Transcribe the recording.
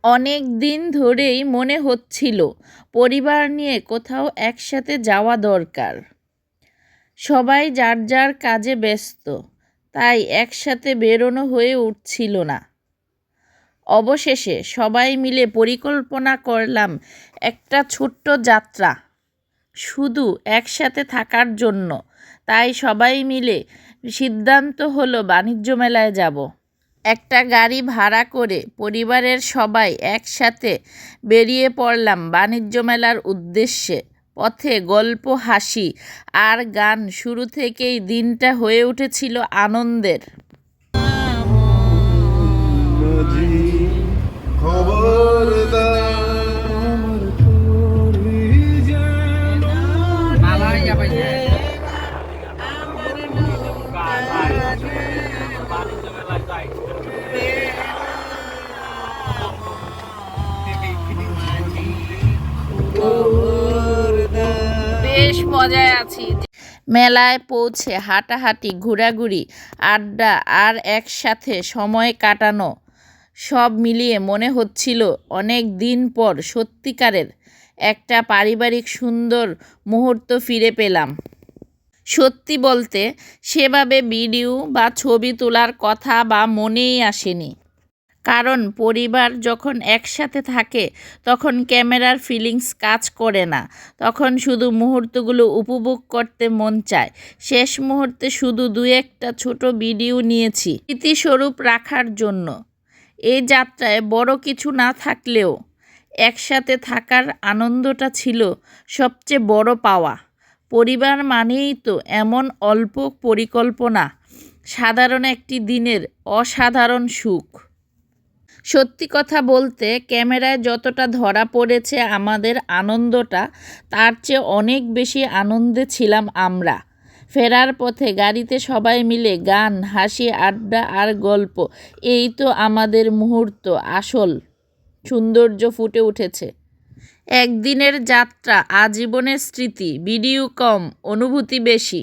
অনেক দিন ধরেই মনে হচ্ছিল পরিবার নিয়ে কোথাও একসাথে যাওয়া দরকার। সবাই যার যার কাজে ব্যস্ত, তাই একসাথে বেরোনো হয়ে উঠছিল না। অবশেষে সবাই মিলে পরিকল্পনা করলাম একটা ছোট্ট যাত্রা, শুধু একসাথে থাকার জন্য। তাই সবাই মিলে সিদ্ধান্ত হলো বাণিজ্য মেলায় যাব। একটা গাড়ি ভাড়া করে পরিবারের সবাই একসাথে বেরিয়ে পড়লাম বাণিজ্য মেলার উদ্দেশ্যে। পথে গল্প, হাসি আর গান, শুরু থেকেই দিনটা হয়ে উঠেছিল আনন্দের। বেশ মজায় আছি। মেলায় পৌঁছে হাঁটাহাঁটি, ঘোরাঘুরি, আড্ডা আর একসাথে সময় কাটানো, সব মিলিয়ে মনে হচ্ছিল অনেক দিন পর সত্যিকারের একটা পারিবারিক সুন্দর মুহূর্ত ফিরে পেলাম। সত্যি বলতে সেভাবে ভিডিও বা ছবি তোলার কথা বা মনেই আসেনি, কারণ পরিবার যখন একসাথে থাকে তখন ক্যামেরার ফিলিংস কাজ করে না। তখন শুধু মুহূর্তগুলো উপভোগ করতে মন চায়। শেষ মুহূর্তে শুধু দু একটা ছোট ভিডিও নিয়েছি স্মৃতিস্বরূপ রাখার জন্য। এই যাত্রায় বড় কিছু না থাকলেও একসাথে থাকার আনন্দটা ছিল সবচেয়ে বড় পাওয়া। পরিবার মানেই তো এমন অল্প পরিকল্পনা, সাধারণ একটি দিনের অসাধারণ সুখ। সত্যি কথা বলতে ক্যামেরায় যতটা ধরা পড়েছে আমাদের আনন্দটা, তার চেয়ে অনেক বেশি আনন্দে ছিলাম আমরা। ফেরার পথে গাড়িতে সবাই মিলে গান, হাসি, আড্ডা আর গল্প, এই তো আমাদের মুহূর্ত আসল সৌন্দর্য ফুটে উঠেছে। একদিনের যাত্রা, আজীবনের স্মৃতি। ভিডিও কম, অনুভূতি বেশি।